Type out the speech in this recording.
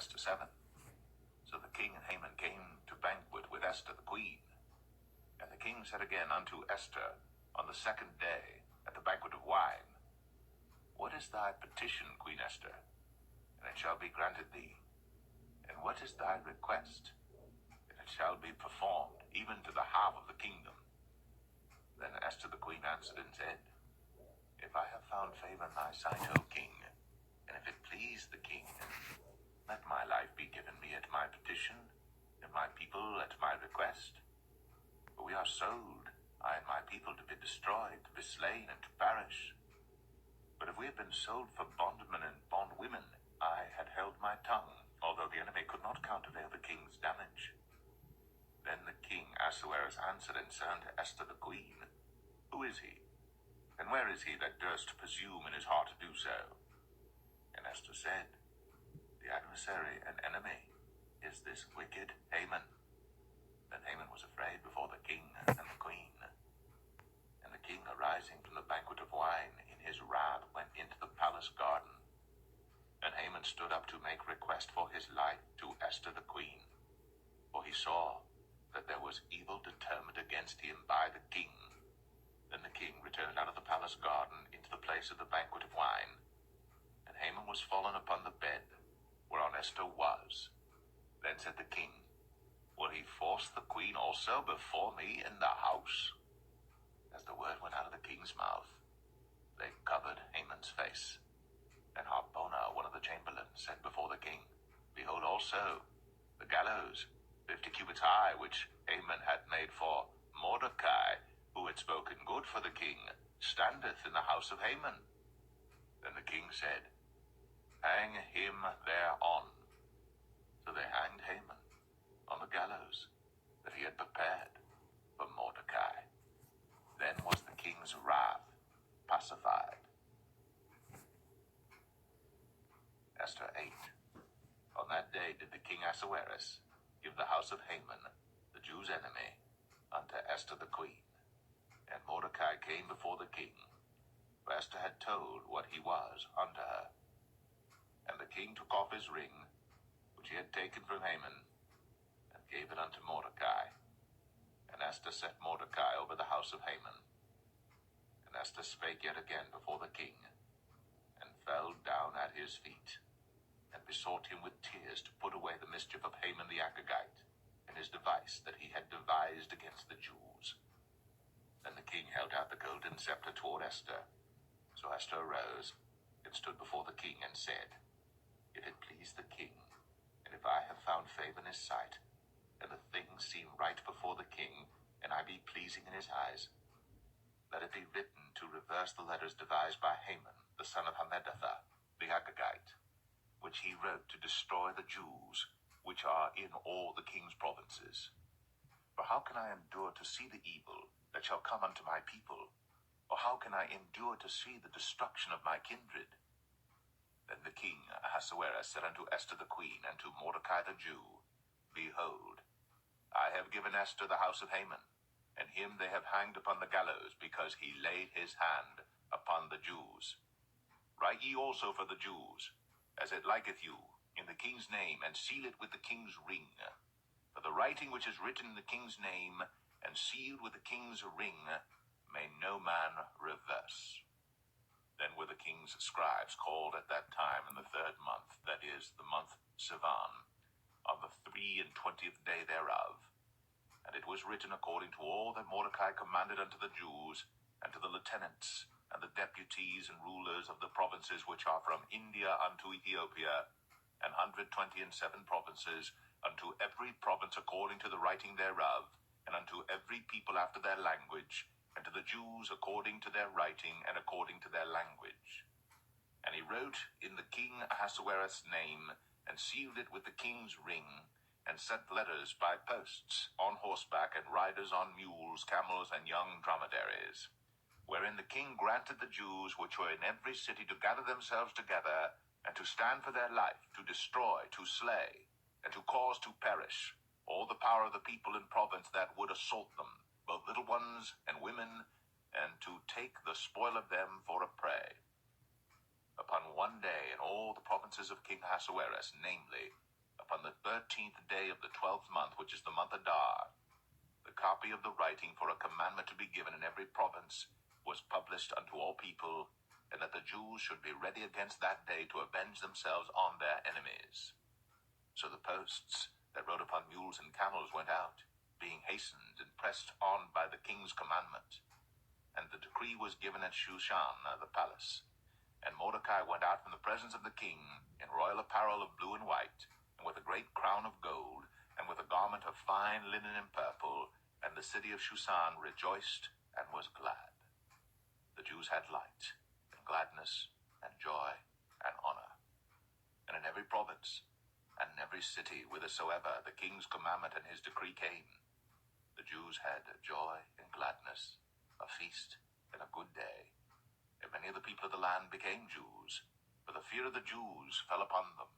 Esther 7. So the king and Haman came to banquet with Esther the queen. And the king said again unto Esther on the second day at the banquet of wine, What is thy petition, Queen Esther? And it shall be granted thee. And what is thy request? And it shall be performed, even to the half of the kingdom. Then Esther the queen answered and said, If I have found favor in thy sight, O king, and if it please the king, let my life be given me at my petition, and my people at my request. For we are sold, I and my people, to be destroyed, to be slain, and to perish. But if we had been sold for bondmen and bondwomen, I had held my tongue, although the enemy could not countervail the king's damage. Then the king Ahasuerus answered and said unto Esther the queen, Who is he? And where is he that durst presume in his heart to do so? And Esther said, The adversary and enemy is this wicked Haman. Then Haman was afraid before the king and the queen. And the king, arising from the banquet of wine, in his wrath went into the palace garden. And Haman stood up to make request for his life to Esther the queen. For he saw that there was evil determined against him by the king. Then the king returned out of the palace garden into the place of the banquet of wine. And Haman was fallen upon the bed, whereon Esther was. Then said the king, Will he force the queen also before me in the house? As the word went out of the king's mouth, they covered Haman's face. And Harbona, one of the chamberlains, said before the king, Behold also the gallows, 50 cubits high, which Haman had made for Mordecai, who had spoken good for the king, standeth in the house of Haman. Then the king said, Hang him thereon. So they hanged Haman on the gallows that he had prepared for Mordecai. Then was the king's wrath pacified. Esther 8. On that day did the king Ahasuerus give the house of Haman, the Jews' enemy, unto Esther the queen. And Mordecai came before the king, for Esther had told what he was unto her. And the king took off his ring, which he had taken from Haman, and gave it unto Mordecai. And Esther set Mordecai over the house of Haman. And Esther spake yet again before the king, and fell down at his feet, and besought him with tears to put away the mischief of Haman the Agagite, and his device that he had devised against the Jews. Then the king held out the golden scepter toward Esther. So Esther arose, and stood before the king, and said, If it please the king, and if I have found favor in his sight, and the things seem right before the king, and I be pleasing in his eyes, let it be written to reverse the letters devised by Haman, the son of Hammedatha, the Agagite, which he wrote to destroy the Jews, which are in all the king's provinces. For how can I endure to see the evil that shall come unto my people? Or how can I endure to see the destruction of my kindred? Then the king Ahasuerus said unto Esther the queen, and to Mordecai the Jew, Behold, I have given Esther the house of Haman, and him they have hanged upon the gallows, because he laid his hand upon the Jews. Write ye also for the Jews, as it liketh you, in the king's name, and seal it with the king's ring. For the writing which is written in the king's name, and sealed with the king's ring, may no man reverse. Then were the king's scribes called at that time in the 3rd month, that is, the month Sivan, on the 23 day thereof. And it was written according to all that Mordecai commanded unto the Jews, and to the lieutenants, and the deputies and rulers of the provinces which are from India unto Ethiopia, and 127 provinces, unto every province according to the writing thereof, and unto every people after their language, and to the Jews according to their writing, and according to their language. And he wrote in the king Ahasuerus' name, and sealed it with the king's ring, and sent letters by posts, on horseback, and riders on mules, camels, and young dromedaries, wherein the king granted the Jews which were in every city to gather themselves together, and to stand for their life, to destroy, to slay, and to cause to perish all the power of the people in province that would assault them, both little ones and women, and to take the spoil of them for a prey. Upon one day in all the provinces of King Ahasuerus, namely upon the 13th day of the 12th month, which is the month Adar, the copy of the writing for a commandment to be given in every province was published unto all people, and that the Jews should be ready against that day to avenge themselves on their enemies. So the posts that rode upon mules and camels went out, being hastened and pressed on by the king's commandment. And the decree was given at Shushan, the palace. And Mordecai went out from the presence of the king in royal apparel of blue and white, and with a great crown of gold, and with a garment of fine linen and purple, and the city of Shushan rejoiced and was glad. The Jews had light, and gladness, and joy, and honor. And in every province, and in every city, whithersoever the king's commandment and his decree came, the Jews had joy and gladness, a feast and a good day. And many of the people of the land became Jews, for the fear of the Jews fell upon them.